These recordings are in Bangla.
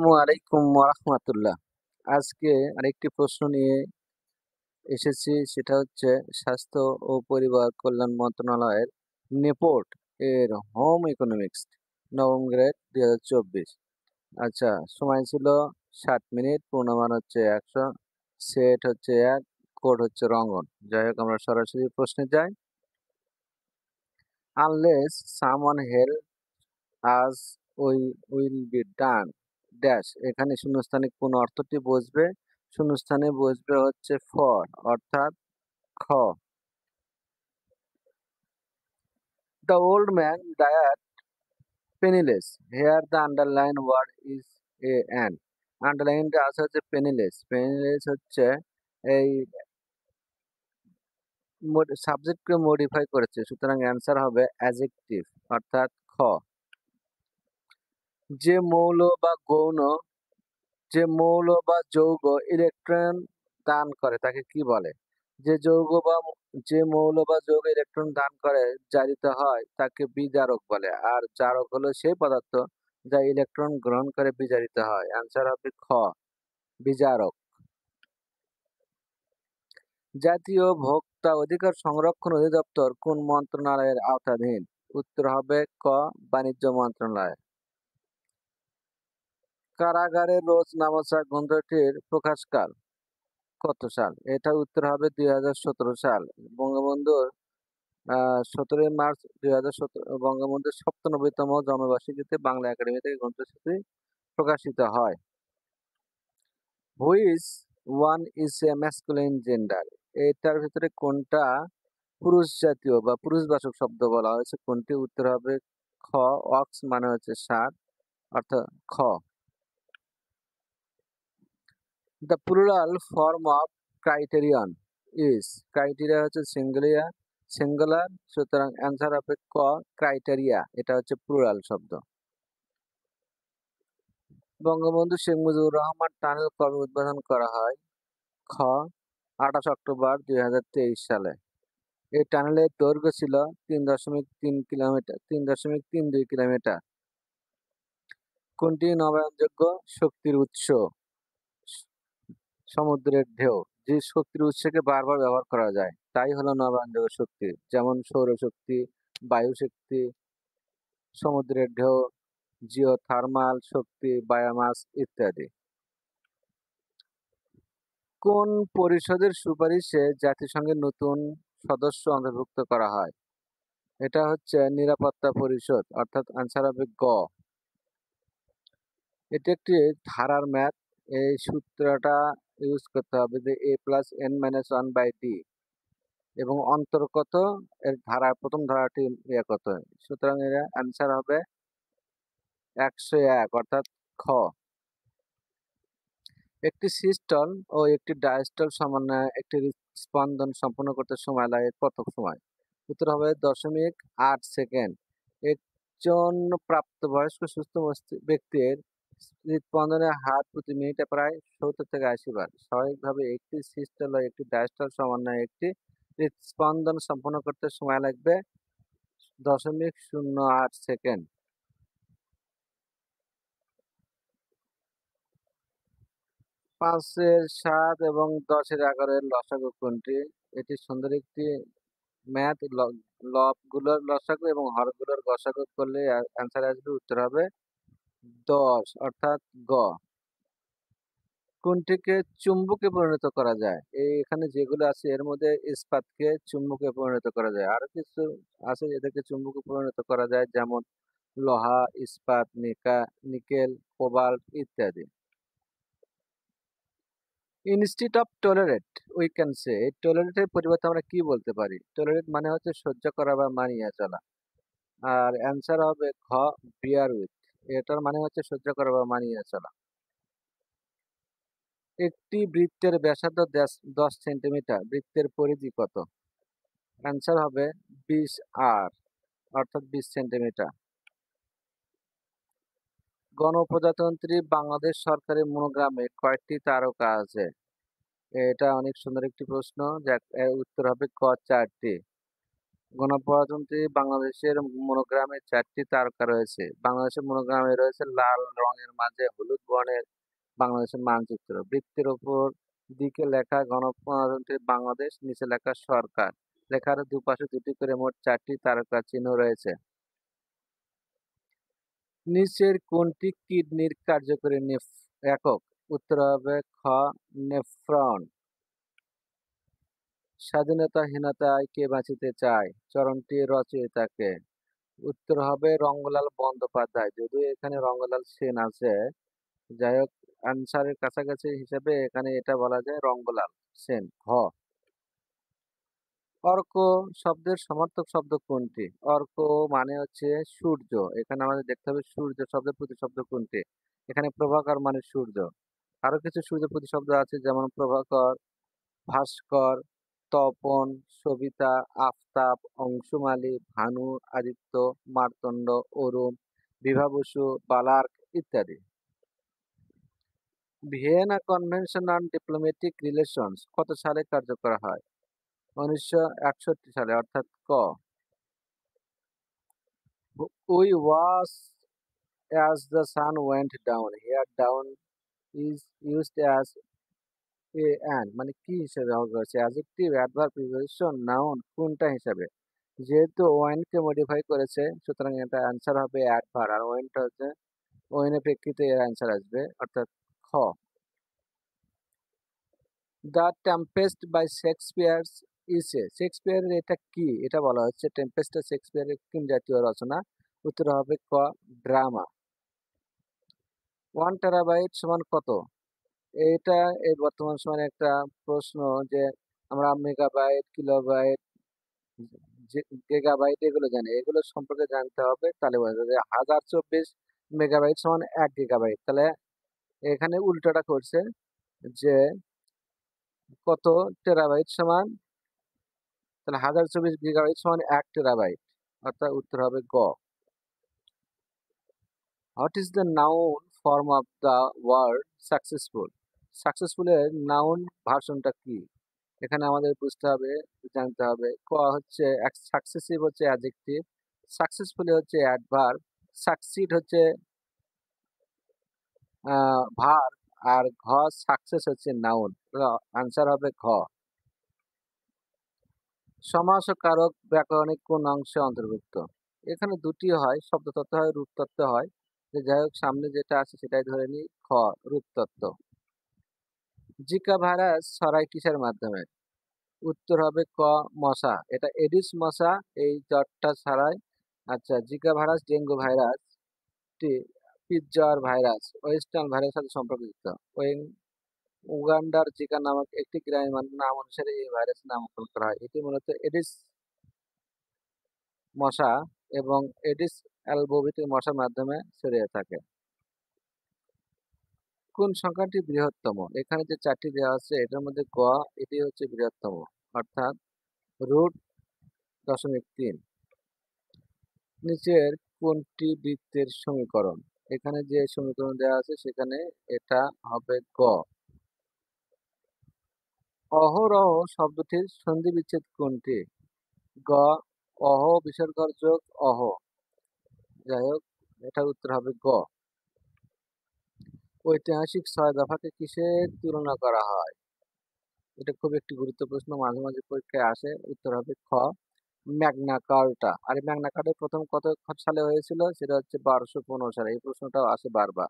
আসসালামু আলাইকুম ওয়া রাহমাতুল্লাহ। আজকে আরেকটি প্রশ্ন নিয়ে এসেছি, সেটা হচ্ছে স্বাস্থ্য ও পরিবার কল্যাণ মন্ত্রণালয়ের নেপোর্ট এর হোম ইকোনমিক্স নবম গ্রেড ২০২৪। আচ্ছা, সময় ছিল ৬০ মিনিট, পূর্ণমান হচ্ছে ১০০, সেট হচ্ছে ১, কোড হচ্ছে রঙ্গন। যাই হোক, আমরা সরাসরি প্রশ্নে যাই। Unless someone help us we will be done dash, এখানে শূন্যস্থানে কোন অর্থটি বসবে? শূন্যস্থানে বসবে হচ্ছে ফর, অর্থাৎ খ। The old man died penniless, here the underline word is a an. আন্ডারলাইনটা আছে হচ্ছে পেনিলেস। পেনিলেস হচ্ছে এই সাবজেক্টকে মডিফাই করেছে, সুতরাং অ্যান্সার হবে অ্যাজেক্টিভ, অর্থাৎ খ। যে মৌল বা গৌণ যে মৌল বা যৌগ ইলেকট্রন দান করে তাকে কি বলে? যে যৌগ বা যে মৌল বা যৌগ ইলেকট্রন দান করে জারিত হয় তাকে বিজারক বলে। আর জারক হলো সেই পদার্থ যা ইলেকট্রন গ্রহণ করে বিজারিত হয়। অ্যান্সার হবে খ, বিজারক। জাতীয় ভোক্তা অধিকার সংরক্ষণ অধিদপ্তর কোন মন্ত্রণালয়ের আওতাধীন? উত্তর হবে ক, বাণিজ্য মন্ত্রণালয়। কারাগারে রোজ নামচা গ্রন্থটির প্রকাশকাল কত সাল? এটা উত্তর হবে ২০১৭ সাল। বঙ্গবন্ধুর ১৭ই মার্চ ২০১৭ বঙ্গবন্ধুর ৯৭তম জন্মবার্ষিকীতে বাংলা একাডেমি থেকে গ্রন্থসূচি প্রকাশিত হয়। Which one is a masculine gender? এটার ভিতরে কোনটা পুরুষ জাতীয় বা পুরুষবাচক শব্দ বলা হয়েছে? কোনটি? উত্তর হবে খ, অক্স মানে হচ্ছে ষাঁড়, অর্থাৎ খ। The plural form of criterion is, criteria হচ্ছে সিঙ্গুলার, সুতরাং অ্যান্সার হবে ক, ক্রাইটেরিয়া। এটা হচ্ছে প্লুরাল শব্দ। বঙ্গবন্ধু শেখ মুজিবুর রহমান টানেল কবে উদ্বোধন করা হয়? খ, ২৮ অক্টোবর ২০২৩ সালে। এই টানেলের দৈর্ঘ্য ছিল ৩.৩২ কিলোমিটার। কোনটি নবায়নযোগ্য শক্তির উৎস? সমুদ্রের ঢেউ। যে শক্তির উৎসকে বারবার ব্যবহার করা যায় তাই হলো নবায়নযোগ্য শক্তি, যেমন সৌরশক্তি, বায়ু শক্তি, সমুদ্রের ঢেউ, জিওথার্মাল শক্তি, বায়োমাস ইত্যাদি। কোন পরিষদের সুপারিশে জাতিসংঘের নতুন সদস্য অন্তর্ভুক্ত করা হয়? এটা হচ্ছে নিরাপত্তা পরিষদ, অর্থাৎ আনসার হবে গ। এটি একটি ধারার ম্যাথ। এই সূত্রটা ইউজ করতে হবে যে a+n-1/d এবং অন্তর কত, এর ধারা প্রথম ধারাটি কত। সুতরাং এর অ্যান্সার হবে ১০১, অর্থাৎ খ। একটি সিস্টল ও একটি ডায়াস্টল সমন্বয়ে একটি হৃদস্পন্দন সম্পন্ন করতে সময় লাগে কত সময়? উত্তর হবে 0.8 সেকেন্ড। একজন প্রাপ্তবয়স্ক সুস্থ ব্যক্তির হৃদস্পন্দনের হার প্রতি মিনিটে প্রায় ৭০ থেকে ৮০ বার। স্বাভাবিকভাবে একটি সিস্টল ও একটি ডায়াস্টল সমন্বয়ে একটি হৃদস্পন্দন সম্পন্ন করতে সময় লাগবে 0.08 সেকেন্ড। ৫ এর ৭ এবং ১০ এর ১১ এর লসাগু কোনটি? এটি সুন্দর একটি ম্যাথ। লবগুলোর লসাগু এবং হরগুলোর গসাগু করলে অ্যান্সার আসবে, উত্তর হবে ১০, অর্থাৎ গ। কোনটিকে চুম্বকে পরিণত করা যায়? এখানে যেগুলো আছে এর মধ্যে ইস্পাতকে চুম্বকে পরিণত করা যায়। আরো কিছু আছে যেটাকে চুম্বকে পরিণত করা যায়, যেমন লোহা, ইস্পাত, নিকেল, কোবাল্ট ইত্যাদি। Instead of tolerate we can say, টলারেটের পরিবর্তে আমরা কি বলতে পারি? টলারেট মানে হচ্ছে সহ্য করা বা মানিয়ে চলা। আর অ্যান্সার হবে ঘ, বিয়ার উইথ। এটার মানে হচ্ছে সহ্য করা বা মানিয়ে চলা। একটি বৃত্তের ব্যাসার্ধ ১০ সেন্টিমিটার, বৃত্তের পরিধি কত? অ্যান্সার হবে ২০ আর, অর্থাৎ ২০ সেন্টিমিটার। গণপ্রজাতন্ত্রী বাংলাদেশ সরকারের মনোগ্রামে কয়টি তারকা আছে? এটা অনেক সুন্দর একটি প্রশ্ন, যার উত্তর হবে ক, ৪টি। গণপ্রজাতন্ত্রী বাংলাদেশের মনোগ্রামে ৪টি তারকা রয়েছে। বাংলাদেশের মনোগ্রামে রয়েছে লাল রঙের মাঝে হলুদ বর্ণের বাংলাদেশের মানচিত্র। বৃত্তের উপর দিকে লেখা গণপ্রজাতন্ত্রী বাংলাদেশ, নিচে লেখা সরকার। লেখার দুপাশে দুটি করে মোট ৪টি তারকা চিহ্ন রয়েছে। নিচের কোনটি কিডনির কার্যকরী একক? উত্তর হবে খ নেফ্রন। স্বাধীনতাহীনতায় কে বাঁচিতে চায়? চরণটির রচয়িতা কে? উত্তর হবে রঙ্গলাল বন্দ্যোপাধ্যায়। যদিও এখানে রঙ্গলাল সেন আছে, যাই হোক আনসারের কাছাকাছি হিসেবে এখানে এটা বলা যায় রঙ্গলাল সেন। হ। অর্ক শব্দের সমার্থক শব্দ কোনটি? অর্ক মানে হচ্ছে সূর্য। এখানে আমাদের দেখতে হবে সূর্য শব্দের প্রতিশব্দ কোনটি? এখানে প্রভাকর মানে সূর্য। আরো কিছু সূর্য প্রতিশব্দ আছে, যেমন প্রভাকর, ভাস্কর, তপন, সবিতা, আফতাব, অংশুমালী, ভানু, আদিত্য, মার্তণ্ড, অরুণ, বিভা বসু, বালার্ক ইত্যাদি। Vienna convention on diplomatic relations কত সালে কার্যকর হয়? 1961 সালে, অর্থাৎ ক। We watch as the sun went down. Here down is used as an মানে কি হিসেবে ব্যবহার করেছে? অ্যাডজেক্টিভ, অ্যাডভার্ব, প্রিপোজিশন, নাউন কোনটা হিসাবে? যেহেতু ওয়েন কে মডিফাই করেছে, সুতরাং এটা অ্যান্সার হবে অ্যাডভার্ব, আর ওয়েনটা হচ্ছে ওয়েনের প্রেক্ষিতে এর অ্যান্সার আসবে, অর্থাৎ খ। দ্য টেম্পেস্ট বাই শেক্সপিয়ার্স শেক্সপিয়ারের এটা কি? এটা বলা হচ্ছে টেম্পেস্টটা শেক্সপিয়ারের কোন জাতীয় রচনা? উত্তর হবে ক ড্রামা। 1 টেরাবাইট সমান কত? এটা এই বর্তমান সময়ে একটা প্রশ্ন, যে আমরা মেগাবাইট, কিলোবাইট, গিগাবাইট এগুলো জানি। এগুলো সম্পর্কে জানতে হবে, তাহলে বোঝা যাবে। 1024 মেগাবাইট সমান 1 গিগাবাইট। তাহলে এখানে উল্টোটা করছে, যে কত টেরাবাইট সমান, তাহলে 1024 গিগাবাইট সমান 1 টেরাবাইট, অর্থাৎ উত্তর হবে গ। What is the noun form of the word successful? Successful এর নাউন ভার্সনটা কি? এখানে আমাদের বুঝতে হবে, জানতে হবে। ক হচ্ছে সাকসেসিভ হচ্ছে অ্যাডজেক্টিভ, সাকসেসফুলি হচ্ছে অ্যাডভার্ব, সাকসিড হচ্ছে ভার্ব, আর ঘ সাকসেস হচ্ছে নাউন। আনসার হবে ঘ। সমাস ও কারক ব্যাকরণিক কোন অংশে অন্তর্ভুক্ত? এখানে দুটি হয়, শব্দতত্ত্ব হয়, রূপতত্ত্ব হয়। যে যাই হোক, সামনে যেটা আছে সেটাই ধরে নিই, খ রূপতত্ত্ব। জিকা ভাইরাস ছড়ায় কিসের মাধ্যমে? উত্তর হবে ক মশা। এটা এডিস মশা এই জ্বরটা ছড়ায়। আচ্ছা, জিকা ভাইরাস, ডেঙ্গু ভাইরাস, পিৎজর ভাইরাস, ওয়েস্টার্ন ভাইরাসের সাথে সম্পর্কিত। উগান্ডার জিকা নামক একটি গ্রামের নাম অনুসারে এই ভাইরাসের নামকরণ করা হয়। এটি মূলত এডিস মশা এবং এডিস অ্যালবুভিটিক মশার মাধ্যমে ছড়িয়ে থাকে। কোন সংখ্যাটি বৃহত্তম? এখানে যে 4টি দেওয়া আছে এটার মধ্যে গ এটি হচ্ছে বৃহত্তম, অর্থাৎ √.3। নিচের কোনটি বৃত্তের সমীকরণ? এখানে যে সমীকরণ দেওয়া আছে সেখানে এটা হবে গ। অহরহ শব্দটির সন্ধি বিচ্ছেদ কোনটি? গ অহ বিসর্গর যোগ অহ। যাই হোক, এটার উত্তর হবে গ। ঐতিহাসিক 6 দফাকে কিসের তুলনা করা হয়? এটা খুব একটি গুরুত্বপূর্ণ প্রশ্ন, মাঝে মাঝে পরীক্ষায় আসে। উত্তর হবে খ ম্যাগনা কার্টা। আর এই ম্যাগনা কার্টা প্রথম কত সালে হয়েছিল? সেটা হচ্ছে 1215 সালে। এই প্রশ্নটাও আসে বারবার।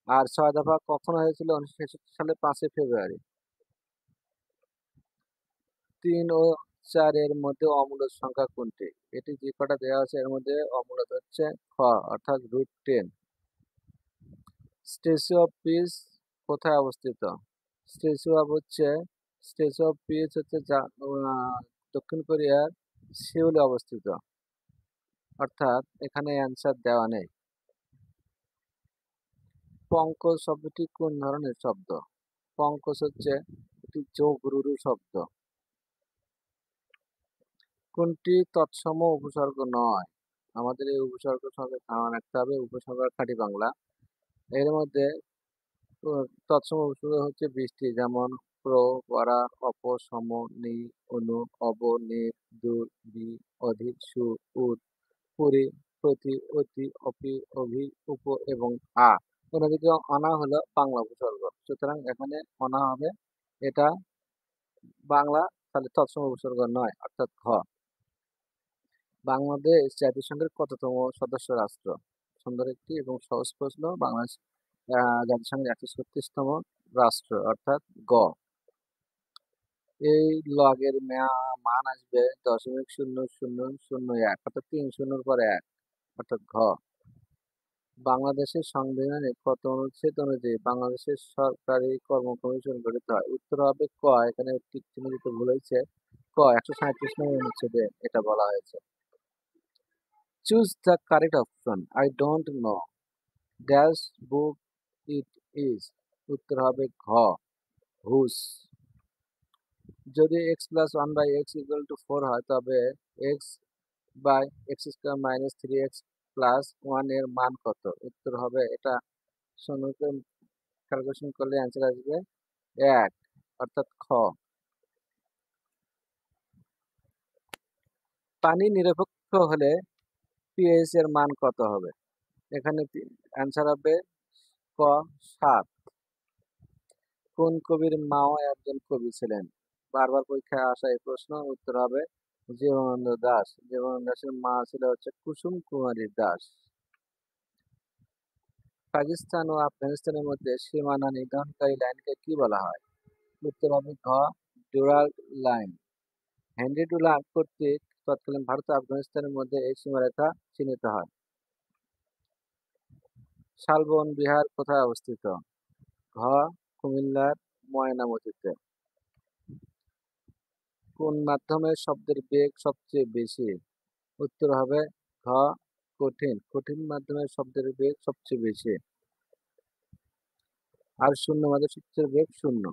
আর 6 দফা কখন হয়েছিল? 1966 সালে 5 ফেব্রুয়ারি। 3 ও 4 এর মধ্যে অমূলদ সংখ্যা কোনটি? এটি যে কটা দেওয়া আছে এর মধ্যে অমূলদ হচ্ছে খ, অর্থাৎ √10। স্ট্যাচু অফ পিস কোথায় অবস্থিত? স্ট্যাচু অফ হচ্ছে স্ট্যাচু অফ পিস হচ্ছে দক্ষিণ কোরিয়ার সিউলে অবস্থিত, অর্থাৎ এখানে অ্যান্সার দেওয়া নেই। পঙ্কজ শব্দটি কোন ধরনের শব্দ? পঙ্কজ হচ্ছে একটি যোগ রুরু শব্দ। কোনটি তৎসম উপসর্গ নয়? আমাদের এই উপসর্গ সঙ্গে ধারণা রাখতে হবে। উপসর্গ খাঁটি বাংলা। এর মধ্যে তৎসম উপসর্গ হচ্ছে বৃষ্টি, যেমন প্র, পরা, অপ, সম, নি, অনু, অব, নির, দূর, বি, অধি, সু, উদ, পুরি, প্রতি, অতি, অপি, অভি, উপ এবং আ। কোনদিকে অনা হলো বাংলা উপসর্গ। সুতরাং এখানে অনা হবে, এটা বাংলা, তাহলে তৎসম উপসর্গ নয়, অর্থাৎ ঘ। বাংলাদেশ জাতিসংঘের কততম সদস্য রাষ্ট্র? সুন্দর একটি এবং সহজ প্রশ্ন। বাংলাদেশ জাতিসংঘের ১৩৬তম রাষ্ট্র, অর্থাৎ গ। এই লগের মান আসবে 0.0001, অর্থাৎ ৩ শূন্যর পরে ১, অর্থাৎ ঘ। বাংলাদেশের সংবিধানে কত অনুচ্ছেদ অনুযায়ী বাংলাদেশের সরকারি কর্ম কমিশন গঠিত হয়? উত্তর হবে ক। এখানে টিক চিহ্ন দিতে ভুল হয়েছে। ক ১৩৭ নং অনুচ্ছেদে এটা বলা হয়েছে। Choose the correct option. I don't know dash book it is. উত্তর হবে ঘ, হুস। যদি x+1/x=4 হয়, তবে x/x² - 3x+1 এর মান কত? উত্তর হবে, এটা সমীকরণ ক্যালকুলেশন করলে অ্যান্সার আসবে 1, অর্থাৎ খ। পানি নিরপেক্ষ হলে পিএইচ এর মান কত হবে? এখানে অ্যান্সার হবে ক 7। কোন কবির মাও একজন কবি ছিলেন? বারবার পরীক্ষায় আসা এই প্রশ্ন। উত্তর হবে জীবনানন্দ দাশ। জীবনানন্দ দাশের মা ছিল হচ্ছে কুসুম কুমারী দাস। পাকিস্তান ও আফগানিস্তানের মধ্যে সীমানা নির্ধারণকারী লাইনকে কি বলা হয়? উত্তর হবে ঘ, ডুরান্ড লাইন। হেনরি ডুলান্ট কর্তৃক তৎকালীন ভারত ও আফগানিস্তানের মধ্যে এই সীমারেখা চিহ্নিত হয়। শালবন বিহার কোথায় অবস্থিত? ঘ, কুমিল্লার ময়নামতিতে। কোন মাধ্যমের শব্দের বেগ সবচেয়ে বেশি? উত্তর হবে ঘ, কঠিন। কঠিন মাধ্যমের শব্দের বেগ সবচেয়ে বেশি। আর শূন্য মাধ্যমের সবচেয়ে বেগ শূন্য।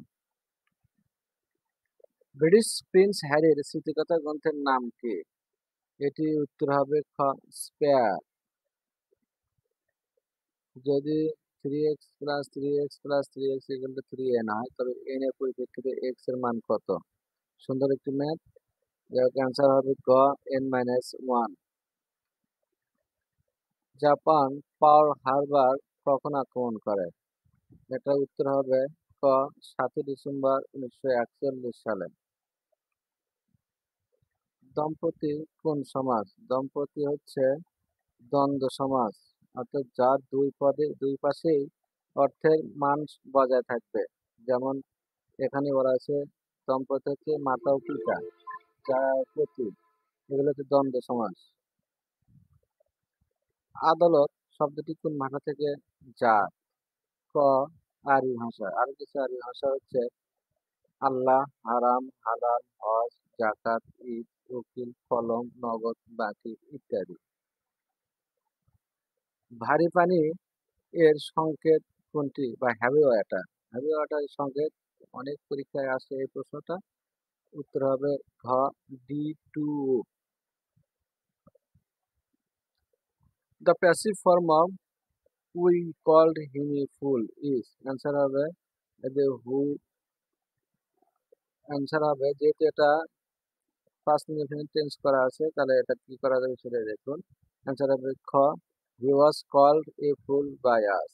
ব্রিটিশ প্রিন্স হ্যারির স্মৃতিকথা গ্রন্থের নাম কি? এটি উত্তর হবে খ, স্পেয়ার। যদি 3x+3x+3x=3n হয়, তবে n এর পরিপ্রেক্ষিতে x এর মান কত? সুন্দর একটি ম্যাথ। যার অ্যান্সার হবে গ, n-1। জাপান পার্ল হারবার কখন আক্রমণ করে? এটার উত্তর হবে ক, 7 ডিসেম্বর 1941 সালে। দম্পতি কোন সমাস? দম্পতি হচ্ছে দ্বন্দ্ব সমাস, অর্থাৎ যার দুই পাশেই অর্থের মান বজায় থাকবে। যেমন এখানে বলা আছে দম্পতি হচ্ছে মাতা ও পিতা, যারা পতি, এগুলো হচ্ছে দ্বন্দ্ব সমাস। আদালত শব্দটি কোন ভাষা থেকে যায়? ক, আরবি ভাষা। আরো কিছু আরবি ভাষা হচ্ছে আল্লাহ, হারাম, হালাল, হজ, জাকাত, ঈদ, উকিল, কলম, নগদ, বাকি ইত্যাদি। ভারী পানি এর সংকেত কোনটি, বা হ্যাভি ওয়াটার? হ্যাভি ওয়াটার সংকেত অনেক পরীক্ষায় আসে এই প্রশ্নটা। উত্তর হবে ঘ, D2O। The passive form of we called him a fool is, answer হবে যে হু। অ্যান্সার হবে, যেহেতু এটা ফার্স্ট ইনডিফিনিট টেন্স করা আছে, তাহলে এটা কি করা যাবে সেটা দেখুন। অ্যান্সার হবে খ, he was called a fool by us।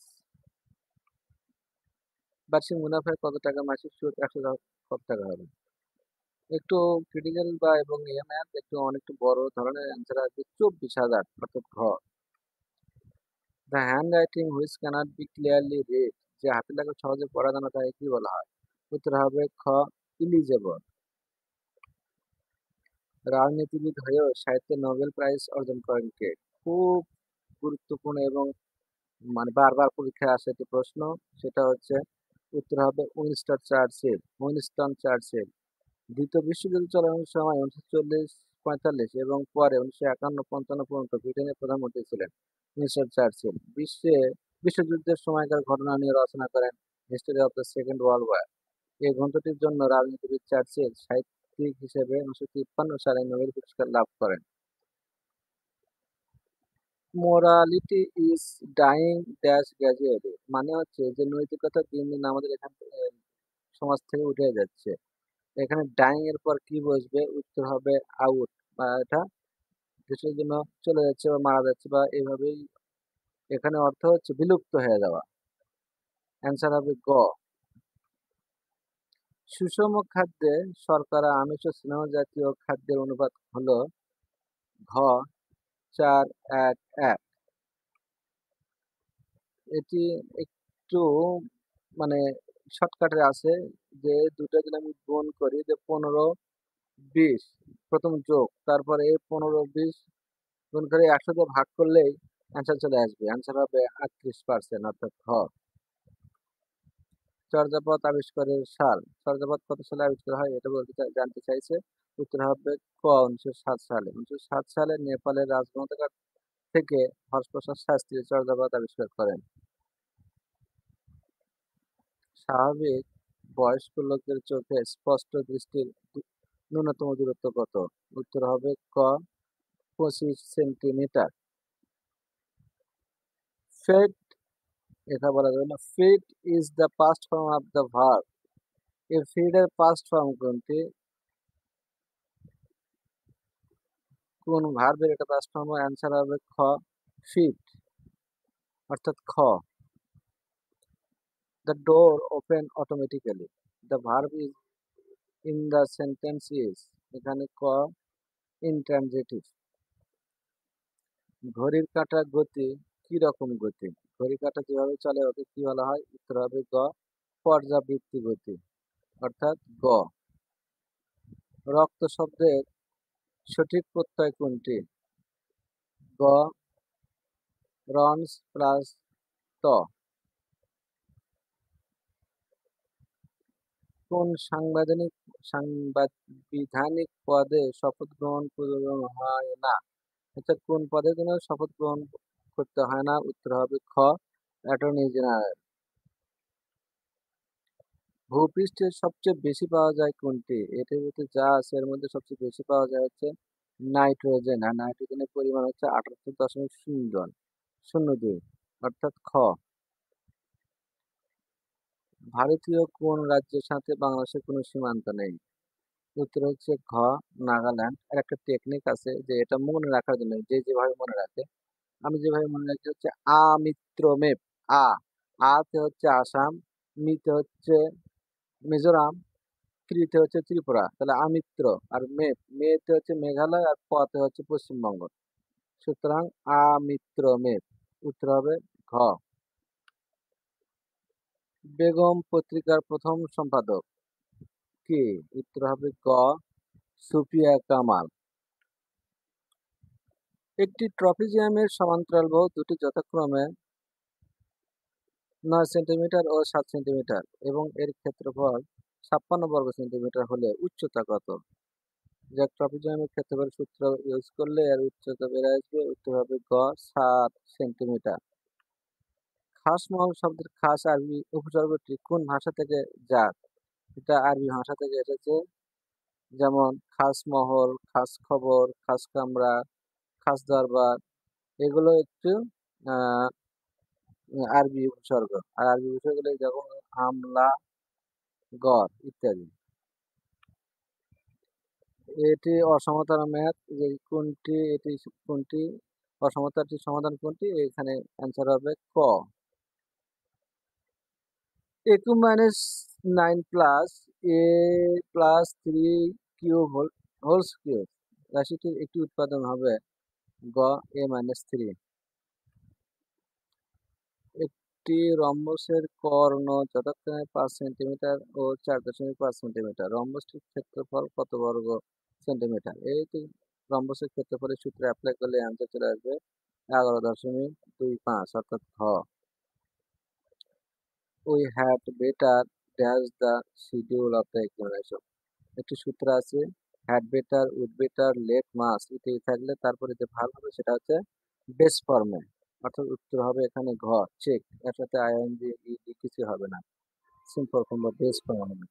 বার্ষিক মুনাফায় কত টাকা, মাসিক সুদ 100 কত টাকা হবে? একটু ক্রিটিক্যাল বা এবং ম্যাথ একটু অনেকটু বড় ধরনের। অ্যান্সার আসবে 24,000, অর্থাৎ ঘ। The handwriting which cannot be clearly read, যে হাতের লেখা সহজে পড়া যায় না, তাকে কি বলা হয়? উত্তর হবে খ, ইলিজেবল। রাজনীতিবিদ হয়েও সাহিত্যে নোবেল প্রাইজ অর্জন করেন কে? খুব গুরুত্বপূর্ণ এবং বারবার পরীক্ষায় আসে একটি প্রশ্ন। সেটা হচ্ছে উত্তর হবে উইনস্টন চার্চিল। উইনস্টন চার্চিল দ্বিতীয় বিশ্বযুদ্ধ চলাকালীন সময় 1940-45 এবং পরে 1951-55 পর্যন্ত ব্রিটেনের প্রধানমন্ত্রী ছিলেন উইনস্টন চার্চিল। বিশ্বযুদ্ধের সময়কার ঘটনা নিয়ে রচনা করেন history of the second world war. এই গ্রন্থটির জন্য রাজনীতিবিদ চার্চিল সাহিত্যিক হিসেবে 1953 সালে নোবেল পুরস্কার লাভ করেন। Morality is dyeing dash gradually, মানে হচ্ছে যে নৈতিকতা দিন দিন আমাদের এখান থেকে সমাজ থেকে উঠে যাচ্ছে। এখানে ডাইং এর পর কি বসবে? উত্তর হবে আউট, বা এটা দেশের জন্য চলে যাচ্ছে বা মারা যাচ্ছে, বা এভাবেই এখানে অর্থ হচ্ছে বিলুপ্ত হয়ে যাওয়া। অ্যান্সার হবে গ। সুষম খাদ্যে শর্করা, আমিষ ও স্নেহ জাতীয় খাদ্যের অনুপাত হলো ঘ 4-1-1। এটি একটু মানে শর্টকাটে আছে, যে দুটো যদি আমি গুণ করি, যে 15-20 প্রথম যোগ, তারপরে এই 15-20 গুণ করে 100 দিয়ে ভাগ করলেই অ্যান্সার চলে আসবে। অ্যান্সার হবে 38%, অর্থাৎ ঘ। চর্যাপদ আবিষ্কারের সাল। চর্যাপদ কত সালে আবিষ্কার হয় এটা জানতে চাইছে। উত্তর হবে ক 1907 সালে। 1907 সালে নেপালের রাজগ্রন্থাগার থেকে হর্ষপ্রসাদ শাস্ত্রী চর্যাপদ আবিষ্কার করেন। স্বাভাবিক বয়স্ক লোকের চোখে স্পষ্ট দৃষ্টির ন্যূনতম দূরত্ব কত? উত্তর হবে ক 25 সেন্টিমিটার। ফেট, এটা বলা যাবে না। Fit is the past form of the verb. এই ফিড এর পাস্ট ফর্ম কোনটি? কোন ভার্বের এটা পাস্ট ফর্ম? অ্যান্সার হবে খ ফিট, অর্থাৎ খ। The door open automatically. The verb is in the sentence is, এখানে ক ইনট্রানজিটিভ। ঘড়ির কাঁটার গতি কি রকম গতি? ঘড়ির কাঁটা যেভাবে চলে ওকে কি বলা হয়? উত্তর হবে গ পর্যাবৃত্তি গতি, অর্থাৎ গ। রক্ত শব্দের সঠিক প্রত্যয় কোনটি? গ রন্স প্লাস ত। কোন সাংবিধানিক পদে শপথ গ্রহণ প্রয়োজন হয় না? অর্থাৎ কোন পদের জন্য শপথ গ্রহণ করতে হয় না? উত্তর হবে খ অ্যাটর্নি জেনারেল। ভূপৃষ্ঠের সবচেয়ে বেশি পাওয়া যায় কোনটি? এটার মধ্যে যা আছে এর মধ্যে সবচেয়ে বেশি পাওয়া যায় হচ্ছে নাইট্রোজেন, আর নাইট্রোজেনের পরিমাণ হচ্ছে 78.02, অর্থাৎ খ। ভারতীয় কোন রাজ্যের সাথে বাংলাদেশের কোনো সীমান্ত নেই? উত্তর হচ্ছে ঘ নাগাল্যান্ড। আর একটা টেকনিক আছে যে এটা মনে রাখার জন্য, যে যেভাবে মনে রাখে, আমি যেভাবে মনে রাখি হচ্ছে আমিত্র মেপ। আ আতে হচ্ছে আসাম, মিতে হচ্ছে মিজোরাম, ত্রিতে হচ্ছে ত্রিপুরা। তাহলে আমিত্র। আর মেতে হচ্ছে মেঘালয়, আর পতে হচ্ছে পশ্চিমবঙ্গ। সুতরাং আমিত্র মেপ। উত্তর হবে ঘ। বেগম পত্রিকার প্রথম সম্পাদক কে? উত্তর হবে গ সুফিয়া কামাল। একটি ট্রপিজিয়ামের সমান্তরাল বাহু দুটি যথাক্রমে 9 সেন্টিমিটার ও 7 সেন্টিমিটার এবং এর ক্ষেত্রফল 56 বর্গ সেন্টিমিটার হলে উচ্চতা কত? যে ট্রপিজিয়ামের ক্ষেত্রফল সূত্র ইউজ করলে এর উচ্চতা বেড়ে আসবে। উত্তর হবে গ 7 সেন্টিমিটার। খাসমহল শব্দের খাস আরবি উপসর্গটি কোন ভাষা থেকে জাত? এটা আরবি ভাষা থেকে এসেছে। যেমন খাসমহল, খাস খবর, খাস কামরা, খাস দরবার, এগুলো একটু আহ আরবি উপসর্গ। আর আরবি উপসর্গগুলো যেমন আমলা, গড় ইত্যাদি। এটি অসমতার ম্যাথ, যে কোনটি এটি কোনটি অসমতাটির সমাধান কোনটি? এখানে অ্যান্সার হবে ক। a cube minus 9 plus a plus 3 cube whole square রাশিটির একটি উৎপাদন হবে গ a মাইনাস 3। একটি রম্বসের কর্ণ যথাক্রমে 5 সেন্টিমিটার ও 4.5 সেন্টিমিটার। রম্বসটির ক্ষেত্রফল কত বর্গ সেন্টিমিটার? এই তো রম্বসের ক্ষেত্রফলের সূত্র অ্যাপ্লাই করলে অ্যান্সার চলে আসবে 11.25, অর্থাৎ ঘ। We had better dash the schedule of the examination. একটি সূত্র আছে, had better, would better, let must ইত্যাদি থাকলে তারপরে যে ভার্ব হবে সেটা হচ্ছে বেস ফর্মে, অর্থাৎ উত্তর হবে এখানে ঘ চেক। এর সাথে আইএনজি ইডি কিছু হবে না, সিম্পল ফর্ম বা বেস ফর্ম হবে।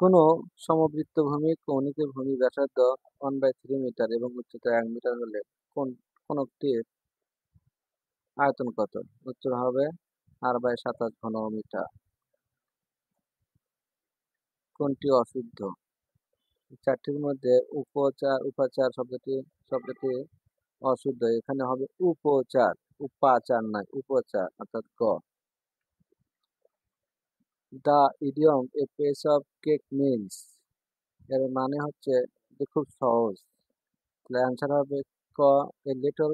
কোনো সমবৃত্ত ভূমি কৌণিক ভূমি ব্যাসার্ধ 1/3 মিটার এবং উচ্চতা 1 মিটার হলে কোন কোনটির আয়তন কত? উত্তর হবে r/27 ঘনমিটার। কোনটি অশুদ্ধ? চারটির মধ্যে উপচার উপাচার শব্দটি অশুদ্ধ। এখানে হবে উপচার, উপাচার নয় উপচার অর্থাৎ ক। The idiom a piece of cake means এর মানে হচ্ছে যে খুব সহজ। তাহলে অ্যান্সার হবে ক, a little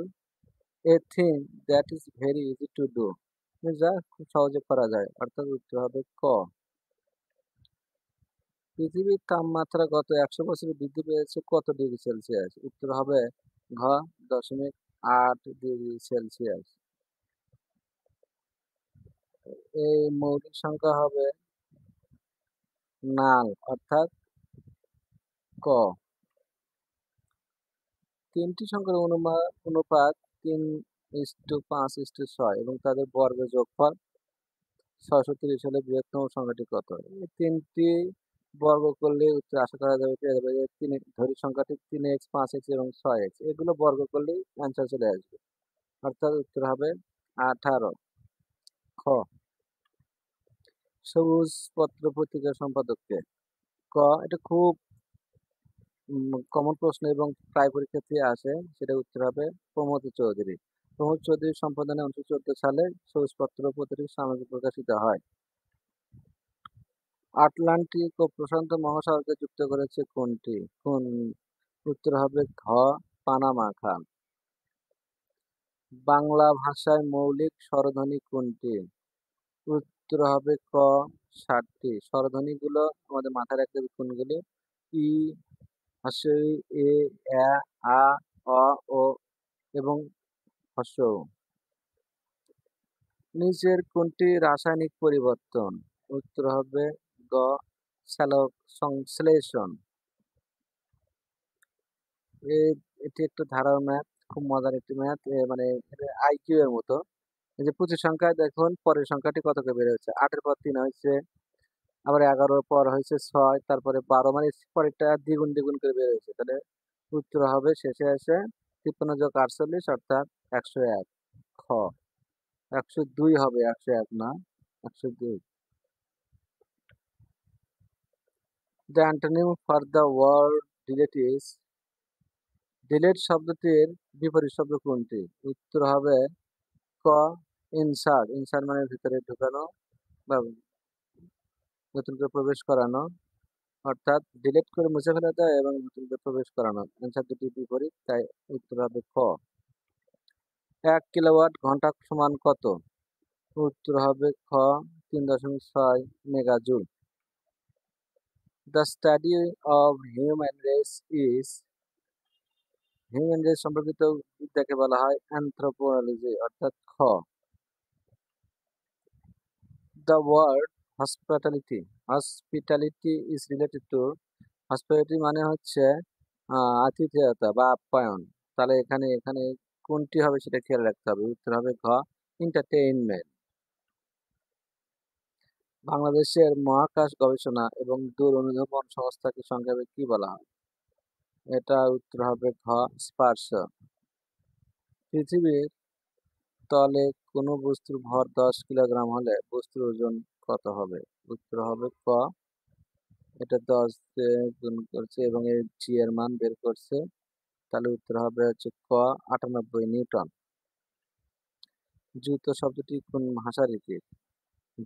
a thing that is very easy to do. যা খুব সহজে করা যায় অর্থাৎ উত্তর হবে ক। পৃথিবীর তাপমাত্রা গত ১০০ বছরে বৃদ্ধি পেয়েছে কত ডিগ্রি সেলসিয়াস? উত্তর হবে ঘ, ০.৮ ডিগ্রি সেলসিয়াস। এই মৌলিক সংখ্যা হবে নাল অর্থাৎ ক। ৩টি সংখ্যার অনুপাত ৩:৫:৬ এবং তাদের বর্গের যোগফল ৬৩০ হলে বৃহত্তম সংখ্যাটি কত? এই ৩টি বর্গ করলে উত্তর আশা করা যাবে পেয়ে যাবে যে ধরি সংখ্যাটি 3x, 5x এবং 6x এগুলো বর্গ করলেই অ্যান্সার চলে আসবে। অর্থাৎ উত্তর হবে 18। খ, সবুজ পত্র পত্রিকার সম্পাদক কে? ক, এটা খুব কমন প্রশ্ন এবং প্রায় পরীক্ষাতেই আসে। সেটার উত্তর হবে প্রমথ চৌধুরী। প্রমথ চৌধুরীর সম্পাদনায় 1914 সালে সবুজ পত্র পত্রিকা সাময়িকী প্রকাশিত হয়। আটলান্টিক ও প্রশান্ত মহাসাগরকে যুক্ত করেছে কোনটি? কোন? উত্তর হবে ঘ, পানামা খাল। বাংলা ভাষায় মৌলিক স্বরধ্বনি কোনটি? উত্তর হবে ক, ৭টি। স্বরধ্বনিগুলো আমাদের মাথায় রাখতে হবে কোনগুলি? ই, হ্রস্ব ই, এ, আ, অ, ও এবং হ্রস্ব উ। নিচের কোনটি রাসায়নিক পরিবর্তন? উত্তর হবে গ, সংশ্লেষণ। এটি একটা ধারার ম্যাথ, খুব মজার একটি ম্যাথ। মানে আইকিউ এর মতো। এই যে 25 সংখ্যায় দেখুন পরের সংখ্যাটি কত করে বের হচ্ছে। ৮ এর পর ৩ হয়েছে, আবার ১১ এর পর হয়েছে ৬, তারপরে ১২ মানে পরেরটা দ্বিগুণ দ্বিগুণ করে বের হয়েছে। তাহলে উত্তর হবে শেষে এসে ৫৩ যোগ ৪৮ অর্থাৎ ১০১। খ, ১০২ হবে ১০১ না, ১০২। The antonym for the word delete is delete শব্দটির বিপরীত শব্দ কোনটি? উত্তর হবে ক, ইনসার্ট। ইনসার্ট মানে ভিতরে ঢুকানো বা নতুন করে প্রবেশ করানো। অর্থাৎ ডিলিট করে মুছে ফেলা যায় এবং নতুন করে প্রবেশ করানো। অ্যান্সার দুটি বিপরীত, তাই উত্তর হবে ক। ১ কিলোওয়াট ঘন্টা সমান কত? উত্তর হবে খ, ৩.৬ megajoule. The study of human race is human race সম্পর্কিত বিদ্যাকে বলা হয় অ্যানথ্রোপোলজি অর্থাৎ খ। The word hospitality is related to hospitality মানে হচ্ছে আতিথেয়তা বা আপ্যায়ন। তাহলে এখানে এখানে কোনটি হবে সেটা খেয়াল রাখতে হবে। উত্তর হবে ঘ, entertainment। বাংলাদেশের মহাকাশ গবেষণা এবং দূর অনুধাবন সংস্থাকে সংক্ষেপে কি বলা হয়? এটা উত্তর হবে ঘ, স্পারসো। পৃথিবীর তলে কোনো বস্তুর ভর 10 কিলোগ্রাম হলে বস্তুর ওজন কত হবে? উত্তর হবে ক, এটা 10 দিয়ে গুণ করছে এবং এর জি এর মান বের করছে। তাহলে উত্তর হবে হচ্ছে ক, 98 নিউটন। জুতো শব্দটি কোন ভাষার রীতির?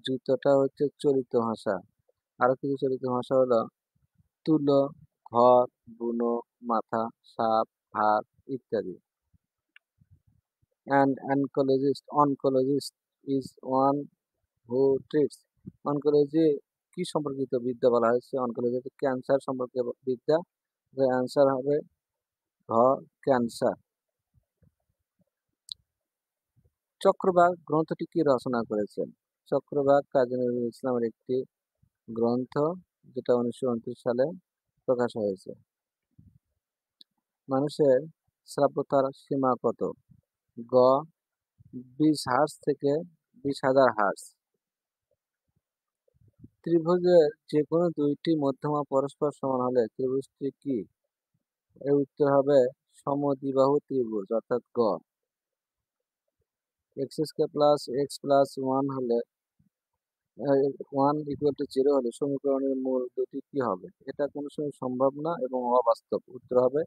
জুতোটা হচ্ছে চলিত ভাষা। আরো কিছু চলিত ভাষা হলো তুলো, ঘর, বুনো, মাথা, সাপ, হাত ইত্যাদি। An oncologist is one who treats oncology কি সম্পর্কিত বিদ্যা বলা হয়েছে? অনকোলজি ক্যান্সার সম্পর্কে বিদ্যা। অ্যান্সার হবে ঘ, ক্যান্সার। চক্রবাক গ্রন্থটি কি রচনা করেছেন? চক্রবাক কাজী নজরুল ইসলামের একটি গ্রন্থ, যেটা 1929 সালে প্রকাশ হয়েছে। মানুষের শ্রাব্যতার সীমা কত? গ, 20 হার্জ থেকে 20,000 হার্জ। ত্রিভুজের যেকোনো দুইটি মধ্যমা পরস্পর সমান হলে ত্রিভুজটি কি? এর উত্তর হবে সমদ্বিবাহু ত্রিভুজ অর্থাৎ গ। x² + x + 1 হলে আ 1 = 0 হলে সমীকরণের মূল দুটি কি হবে? এটা কোনো সময় সম্ভব না এবং অবাস্তব। উত্তর হবে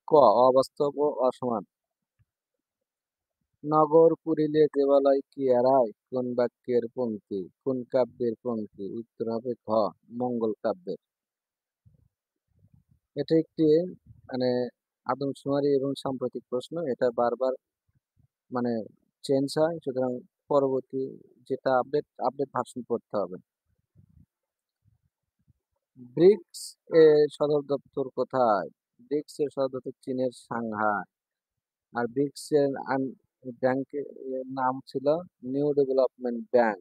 ক, অবাস্তব ও অসমান। নগর পুরিলে দেবালয় কি এড়ায়? কোন বাক্যের পংক্তি? কোন কাব্যের পংক্তি? উত্তর হবে ঘ, মঙ্গল কাব্যের। এটা একটি মানে আদমশুমারি এবং সাম্প্রতিক প্রশ্ন। এটা বারবার মানে চেঞ্জ হয়। সুতরাং পরবর্তী যেটা আপডেট ভার্সন পড়তে হবে। ব্রিক্স এর সদর দপ্তর কোথায়? ব্রিক্স এর সদর দপ্তর চীনের সাংহাই। আর ব্রিক্স এর ব্যাংকের নাম ছিল নিউ ডেভেলপমেন্ট ব্যাংক।